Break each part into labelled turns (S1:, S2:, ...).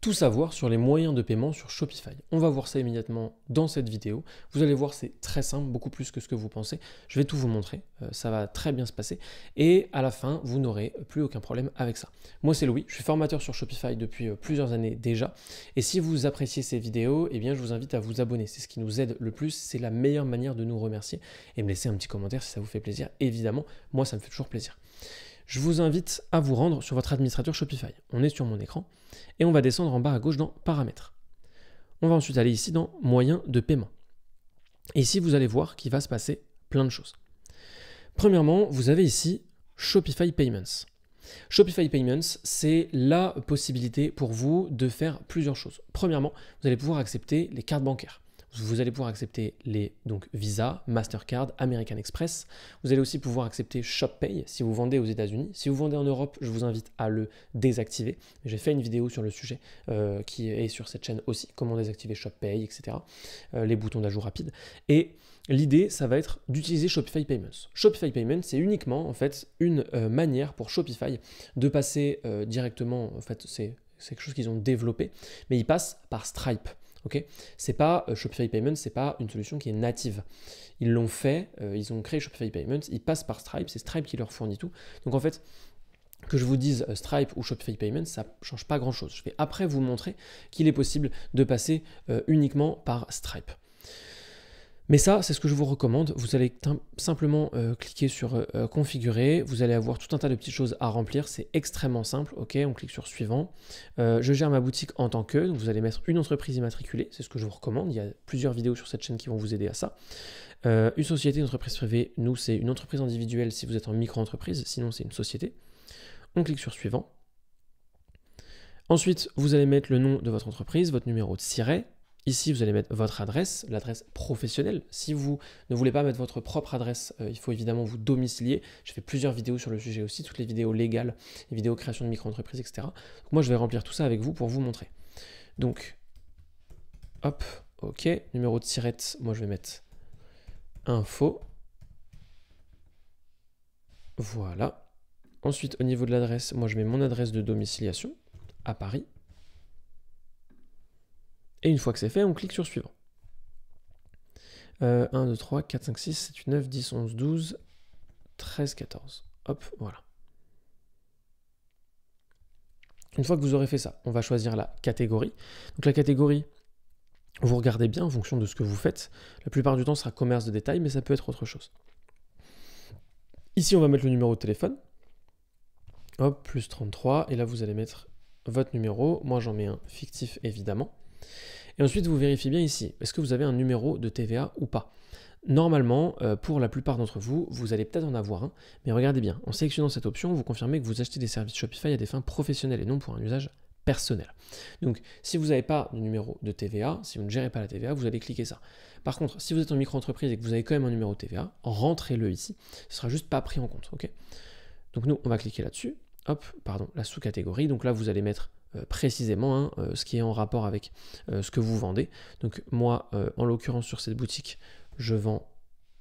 S1: tout savoir sur les moyens de paiement sur Shopify. On va voir ça immédiatement dans cette vidéo. Vous allez voir, c'est très simple, beaucoup plus que ce que vous pensez. Je vais tout vous montrer, ça va très bien se passer. Et à la fin, vous n'aurez plus aucun problème avec ça. Moi, c'est Louis, je suis formateur sur Shopify depuis plusieurs années déjà. Et si vous appréciez ces vidéos, eh bien, je vous invite à vous abonner. C'est ce qui nous aide le plus, c'est la meilleure manière de nous remercier. Et me laisser un petit commentaire si ça vous fait plaisir. Évidemment, moi, ça me fait toujours plaisir. Je vous invite à vous rendre sur votre administrateur Shopify. On est sur mon écran et on va descendre en bas à gauche dans Paramètres. On va ensuite aller ici dans Moyens de paiement. Et ici, vous allez voir qu'il va se passer plein de choses. Premièrement, vous avez ici Shopify Payments. Shopify Payments, c'est la possibilité pour vous de faire plusieurs choses. Premièrement, vous allez pouvoir accepter les cartes bancaires. Vous allez pouvoir accepter les Visa, Mastercard, American Express. Vous allez aussi pouvoir accepter ShopPay si vous vendez aux États-Unis. Si vous vendez en Europe, je vous invite à le désactiver. J'ai fait une vidéo sur le sujet qui est sur cette chaîne aussi, comment désactiver ShopPay, etc. Les boutons d'ajout rapide. Et l'idée, ça va être d'utiliser Shopify Payments. Shopify Payments, c'est uniquement en fait une manière pour Shopify de passer directement. En fait, c'est quelque chose qu'ils ont développé, mais ils passent par Stripe. Okay, c'est pas Shopify Payments, c'est pas une solution qui est native. Ils l'ont fait, ils ont créé Shopify Payments, ils passent par Stripe, c'est Stripe qui leur fournit tout. Donc en fait, que je vous dise Stripe ou Shopify Payments, ça ne change pas grand-chose. Je vais après vous montrer qu'il est possible de passer uniquement par Stripe. Mais ça, c'est ce que je vous recommande. Vous allez simplement cliquer sur configurer. Vous allez avoir tout un tas de petites choses à remplir. C'est extrêmement simple. Ok, on clique sur suivant. Je gère ma boutique en tant que. Donc vous allez mettre une entreprise immatriculée. C'est ce que je vous recommande. Il y a plusieurs vidéos sur cette chaîne qui vont vous aider à ça. Une société, une entreprise privée. Nous, c'est une entreprise individuelle si vous êtes en micro-entreprise. Sinon, c'est une société. On clique sur suivant. Ensuite, vous allez mettre le nom de votre entreprise, votre numéro de siret. Ici, vous allez mettre votre adresse, l'adresse professionnelle. Si vous ne voulez pas mettre votre propre adresse, il faut évidemment vous domicilier. Je fais plusieurs vidéos sur le sujet aussi, toutes les vidéos légales, les vidéos création de micro-entreprise, etc. Donc moi, je vais remplir tout ça avec vous pour vous montrer. Donc, hop, ok. Numéro de siret, moi, je vais mettre info. Voilà. Ensuite, au niveau de l'adresse, moi, je mets mon adresse de domiciliation à Paris. Et une fois que c'est fait, on clique sur suivant. 1, 2, 3, 4, 5, 6, 7, 8, 9, 10, 11, 12, 13, 14. Hop, voilà. Une fois que vous aurez fait ça, on va choisir la catégorie. Donc la catégorie, vous regardez bien en fonction de ce que vous faites. La plupart du temps, ce sera commerce de détail, mais ça peut être autre chose. Ici, on va mettre le numéro de téléphone. Hop, plus 33. Et là, vous allez mettre votre numéro. Moi, j'en mets un fictif, évidemment. Et ensuite, vous vérifiez bien ici, est-ce que vous avez un numéro de TVA ou pas? Normalement, pour la plupart d'entre vous, vous allez peut-être en avoir un, mais regardez bien, en sélectionnant cette option, vous confirmez que vous achetez des services Shopify à des fins professionnelles et non pour un usage personnel. Donc, si vous n'avez pas de numéro de TVA, si vous ne gérez pas la TVA, vous allez cliquer ça. Par contre, si vous êtes en micro-entreprise et que vous avez quand même un numéro de TVA, rentrez-le ici, ce ne sera juste pas pris en compte. Okay, donc nous, on va cliquer là-dessus, hop, pardon, la sous-catégorie, donc là, vous allez mettre précisément ce qui est en rapport avec ce que vous vendez. Donc moi, en l'occurrence sur cette boutique, je vends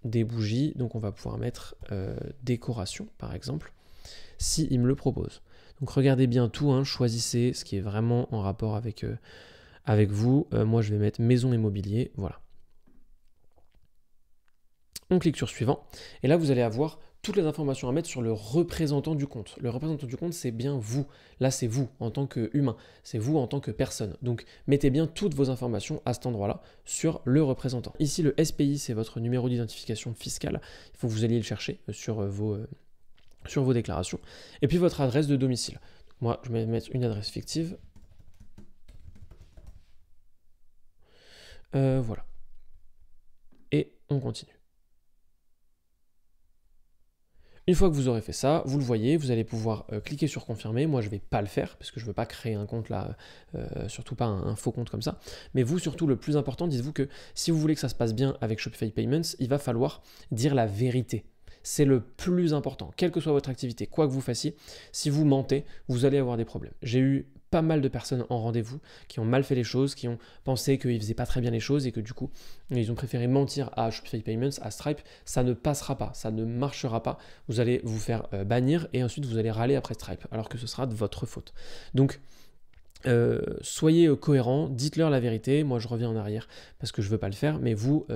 S1: des bougies, donc on va pouvoir mettre décoration par exemple, si il me le propose. Donc regardez bien tout, choisissez ce qui est vraiment en rapport avec, avec vous. Moi je vais mettre maison immobilier, voilà. On clique sur suivant, et là vous allez avoir toutes les informations à mettre sur le représentant du compte. Le représentant du compte, c'est bien vous. Là, c'est vous en tant qu'humain. C'est vous en tant que personne. Donc, mettez bien toutes vos informations à cet endroit-là sur le représentant. Ici, le SPI, c'est votre numéro d'identification fiscale. Il faut que vous alliez le chercher sur vos déclarations. Et puis, votre adresse de domicile. Donc, moi, je vais mettre une adresse fictive. Voilà. Et on continue. Une fois que vous aurez fait ça, vous le voyez, vous allez pouvoir cliquer sur confirmer. Moi, je ne vais pas le faire parce que je ne veux pas créer un compte là, surtout pas un faux compte comme ça. Mais vous, surtout, le plus important, dites-vous que si vous voulez que ça se passe bien avec Shopify Payments, il va falloir dire la vérité. C'est le plus important, quelle que soit votre activité, quoi que vous fassiez. Si vous mentez, vous allez avoir des problèmes. J'ai eu pas mal de personnes en rendez-vous qui ont mal fait les choses, qui ont pensé qu'ils ne faisaient pas très bien les choses et que du coup, ils ont préféré mentir à Shopify Payments, à Stripe. Ça ne passera pas, ça ne marchera pas. Vous allez vous faire bannir et ensuite vous allez râler après Stripe alors que ce sera de votre faute. Donc, Soyez cohérents, dites-leur la vérité. Moi, je reviens en arrière parce que je ne veux pas le faire, mais vous,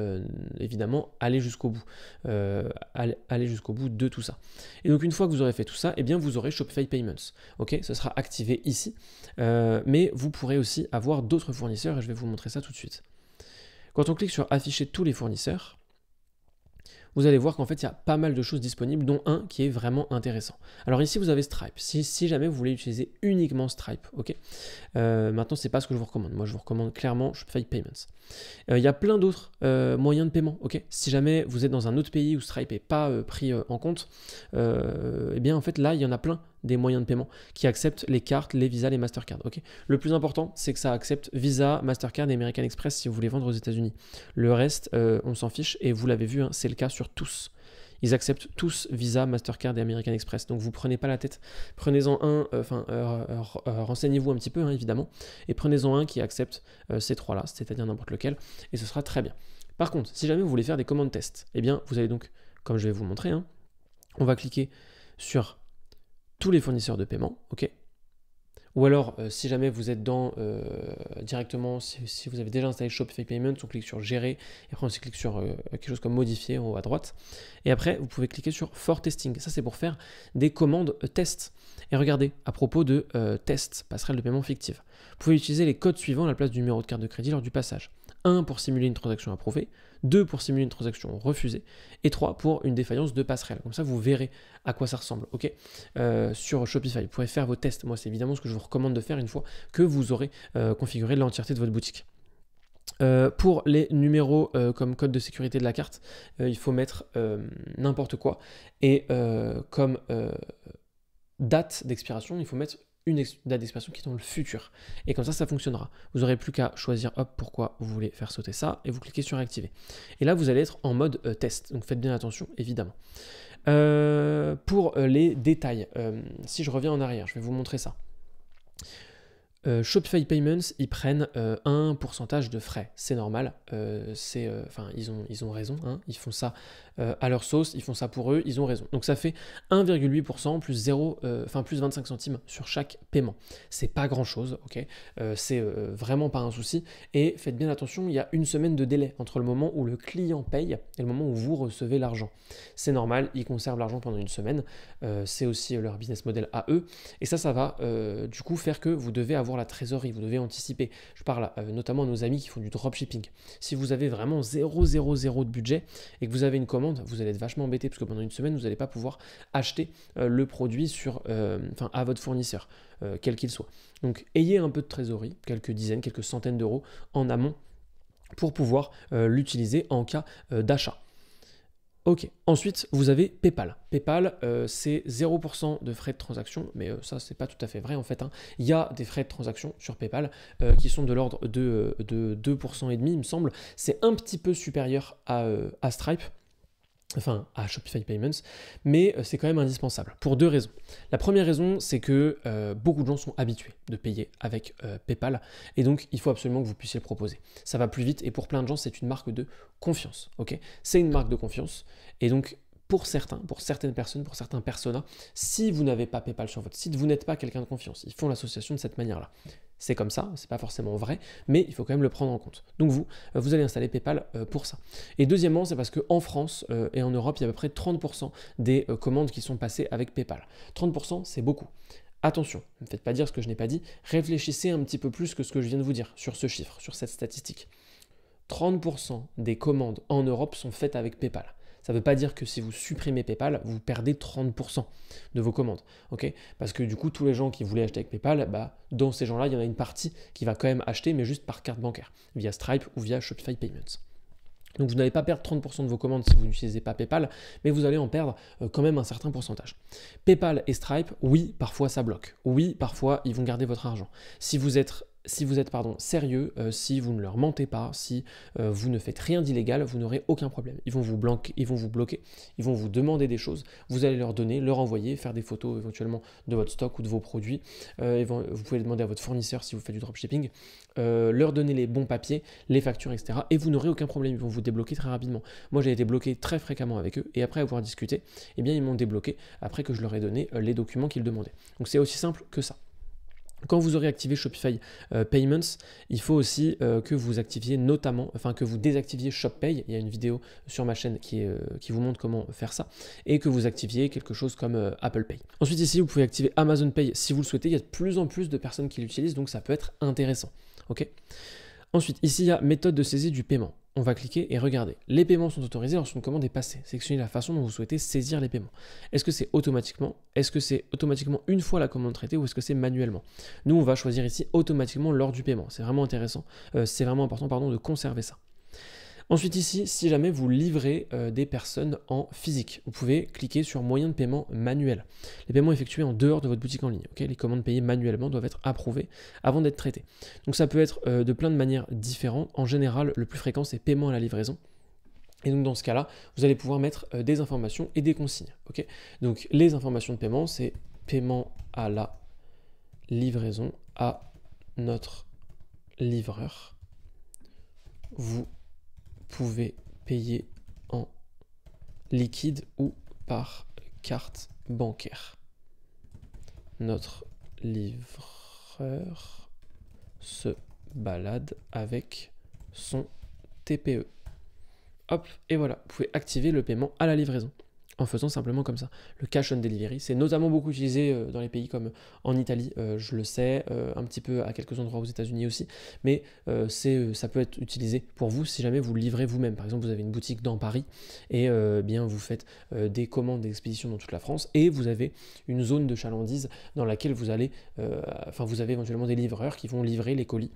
S1: évidemment, allez jusqu'au bout. Allez jusqu'au bout de tout ça. Et donc, une fois que vous aurez fait tout ça, eh bien, vous aurez Shopify Payments. Ok, ce sera activé ici, mais vous pourrez aussi avoir d'autres fournisseurs et je vais vous montrer ça tout de suite. Quand on clique sur afficher tous les fournisseurs, vous allez voir qu'en fait, il y a pas mal de choses disponibles, dont un qui est vraiment intéressant. Alors ici, vous avez Stripe. Si jamais vous voulez utiliser uniquement Stripe, ok. Maintenant, c'est pas ce que je vous recommande. Moi, je vous recommande clairement Shopify Payments. Il y a plein d'autres moyens de paiement, ok. Si jamais vous êtes dans un autre pays où Stripe n'est pas pris en compte, eh bien, en fait, là, il y en a plein des moyens de paiement qui acceptent les cartes, les Visa, les Mastercard. Ok. Le plus important, c'est que ça accepte Visa, Mastercard et American Express si vous voulez vendre aux États-Unis. Le reste, on s'en fiche et vous l'avez vu, hein, c'est le cas sur tous. Ils acceptent tous Visa, Mastercard et American Express. Donc vous prenez pas la tête. Prenez-en un, renseignez-vous un petit peu, hein, évidemment, et prenez-en un qui accepte ces trois-là, c'est-à-dire n'importe lequel, et ce sera très bien. Par contre, si jamais vous voulez faire des commandes test, eh bien, vous allez donc, comme je vais vous montrer, hein, on va cliquer sur tous les fournisseurs de paiement, ok. Ou alors, si jamais vous êtes dans directement, si vous avez déjà installé Shopify Payments, on clique sur Gérer, et après on se clique sur quelque chose comme Modifier en haut à droite. Et après, vous pouvez cliquer sur For Testing. Ça, c'est pour faire des commandes test. Et regardez, à propos de test, passerelle de paiement fictive. Vous pouvez utiliser les codes suivants à la place du numéro de carte de crédit lors du passage. 1 pour simuler une transaction approuvée, 2 pour simuler une transaction refusée, et 3 pour une défaillance de passerelle. Comme ça, vous verrez à quoi ça ressemble. Ok. Sur Shopify, vous pourrez faire vos tests. Moi, c'est évidemment ce que je vous recommande de faire une fois que vous aurez configuré l'entièreté de votre boutique. Pour les numéros comme code de sécurité de la carte, il faut mettre n'importe quoi. Et comme date d'expiration, il faut mettre une date d'expiration qui est dans le futur. Et comme ça fonctionnera. Vous n'aurez plus qu'à choisir pourquoi vous voulez faire sauter ça et vous cliquez sur Activer. Et là, vous allez être en mode test. Donc faites bien attention, évidemment. Pour les détails, si je reviens en arrière, je vais vous montrer ça. Shopify Payments, ils prennent un pourcentage de frais, c'est normal, ils ont raison, hein, ils font ça à leur sauce, ils font ça pour eux, ils ont raison. Donc ça fait 1,8% plus plus 25 centimes sur chaque paiement. C'est pas grand chose, ok, c'est vraiment pas un souci. Et faites bien attention, il y a une semaine de délai entre le moment où le client paye et le moment où vous recevez l'argent. C'est normal, ils conservent l'argent pendant une semaine, c'est aussi leur business model à eux, et ça va du coup faire que vous devez avoir la trésorerie, vous devez anticiper. Je parle notamment à nos amis qui font du dropshipping. Si vous avez vraiment 0,0 de budget et que vous avez une commande, vous allez être vachement embêté parce que pendant une semaine, vous n'allez pas pouvoir acheter le produit à votre fournisseur, quel qu'il soit. Donc, ayez un peu de trésorerie, quelques dizaines, quelques centaines d'euros en amont pour pouvoir l'utiliser en cas d'achat. Ok, ensuite vous avez PayPal. PayPal, c'est 0% de frais de transaction, mais ça c'est pas tout à fait vrai en fait, hein. Il y a des frais de transaction sur PayPal qui sont de l'ordre de 2,5%, il me semble. C'est un petit peu supérieur à Stripe, enfin à Shopify Payments, mais c'est quand même indispensable pour deux raisons. La première raison, c'est que beaucoup de gens sont habitués de payer avec PayPal, et donc il faut absolument que vous puissiez le proposer. Ça va plus vite, et pour plein de gens, c'est une marque de confiance. Ok, c'est une marque de confiance, et donc pour certaines personnes, pour certains personas, si vous n'avez pas PayPal sur votre site, vous n'êtes pas quelqu'un de confiance. Ils font l'association de cette manière-là. C'est comme ça, c'est pas forcément vrai, mais il faut quand même le prendre en compte. Donc vous allez installer PayPal pour ça. Et deuxièmement, c'est parce qu'en France et en Europe, il y a à peu près 30% des commandes qui sont passées avec PayPal. 30%, c'est beaucoup. Attention, ne me faites pas dire ce que je n'ai pas dit, réfléchissez un petit peu plus que ce que je viens de vous dire sur ce chiffre, sur cette statistique. 30% des commandes en Europe sont faites avec PayPal. Ça ne veut pas dire que si vous supprimez PayPal, vous perdez 30% de vos commandes. Okay, parce que du coup, tous les gens qui voulaient acheter avec PayPal, dans ces gens-là, il y en a une partie qui va quand même acheter, mais juste par carte bancaire, via Stripe ou via Shopify Payments. Donc vous n'allez pas perdre 30% de vos commandes si vous n'utilisez pas PayPal, mais vous allez en perdre quand même un certain pourcentage. PayPal et Stripe, oui, parfois ça bloque. Oui, parfois ils vont garder votre argent. Si vous êtes sérieux, si vous ne leur mentez pas, si vous ne faites rien d'illégal, vous n'aurez aucun problème. Ils vont vous bloquer, ils vont vous demander des choses, vous allez leur donner, leur envoyer, faire des photos éventuellement de votre stock ou de vos produits. Vous pouvez demander à votre fournisseur si vous faites du dropshipping, leur donner les bons papiers, les factures, etc. Et vous n'aurez aucun problème, ils vont vous débloquer très rapidement. Moi j'ai été bloqué très fréquemment avec eux et après avoir discuté, eh bien ils m'ont débloqué après que je leur ai donné les documents qu'ils demandaient. Donc c'est aussi simple que ça. Quand vous aurez activé Shopify Payments, il faut aussi que vous activiez notamment, enfin que vous désactiviez ShopPay. Il y a une vidéo sur ma chaîne qui vous montre comment faire ça, et que vous activiez quelque chose comme Apple Pay. Ensuite ici, vous pouvez activer Amazon Pay si vous le souhaitez. Il y a de plus en plus de personnes qui l'utilisent, donc ça peut être intéressant. Ok. Ensuite, ici, il y a méthode de saisie du paiement. On va cliquer et regarder. Les paiements sont autorisés lorsqu'une commande est passée. Sélectionnez la façon dont vous souhaitez saisir les paiements. Est-ce que c'est automatiquement? Est-ce que c'est automatiquement une fois la commande traitée ou est-ce que c'est manuellement? Nous, on va choisir ici automatiquement lors du paiement. C'est vraiment intéressant. C'est vraiment important, pardon, de conserver ça. Ensuite ici, si jamais vous livrez des personnes en physique, vous pouvez cliquer sur moyen de paiement manuel. Les paiements effectués en dehors de votre boutique en ligne. Okay, les commandes payées manuellement doivent être approuvées avant d'être traitées. Donc ça peut être de plein de manières différentes. En général, le plus fréquent, c'est paiement à la livraison. Et donc dans ce cas-là, vous allez pouvoir mettre des informations et des consignes. Okay, donc les informations de paiement, c'est paiement à la livraison à notre livreur. Vous pouvez payer en liquide ou par carte bancaire. Notre livreur se balade avec son TPE. Hop, et voilà, vous pouvez activer le paiement à la livraison en faisant simplement comme ça. Le cash on delivery, c'est notamment beaucoup utilisé dans les pays comme en Italie, je le sais, un petit peu à quelques endroits aux États-Unis aussi, mais ça peut être utilisé pour vous si jamais vous livrez vous-même. Par exemple, vous avez une boutique dans Paris et bien vous faites des commandes d'expédition dans toute la France et vous avez une zone de chalandise dans laquelle vous allez, vous avez éventuellement des livreurs qui vont livrer les colis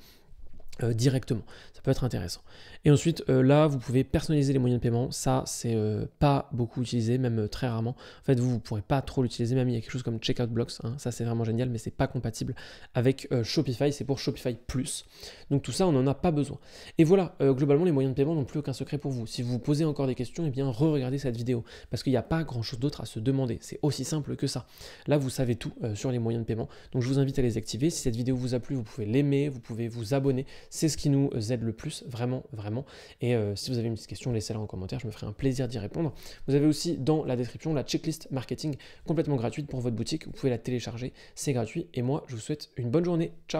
S1: directement. Ça peut être intéressant. Et ensuite, là, vous pouvez personnaliser les moyens de paiement. Ça, c'est pas beaucoup utilisé, même très rarement. En fait, vous ne pourrez pas trop l'utiliser. Même il y a quelque chose comme Checkout Blocks. Hein. Ça, c'est vraiment génial, mais c'est pas compatible avec Shopify. C'est pour Shopify Plus. Donc tout ça, on n'en a pas besoin. Et voilà, globalement, les moyens de paiement n'ont plus aucun secret pour vous. Si vous vous posez encore des questions, eh bien, re-regardez cette vidéo. Parce qu'il n'y a pas grand-chose d'autre à se demander. C'est aussi simple que ça. Là, vous savez tout sur les moyens de paiement. Donc je vous invite à les activer. Si cette vidéo vous a plu, vous pouvez l'aimer, vous pouvez vous abonner. C'est ce qui nous aide le plus, vraiment, vraiment. Et si vous avez une petite question, laissez-la en commentaire, je me ferai un plaisir d'y répondre. Vous avez aussi dans la description la checklist marketing complètement gratuite pour votre boutique. Vous pouvez la télécharger, c'est gratuit. Et moi, je vous souhaite une bonne journée. Ciao!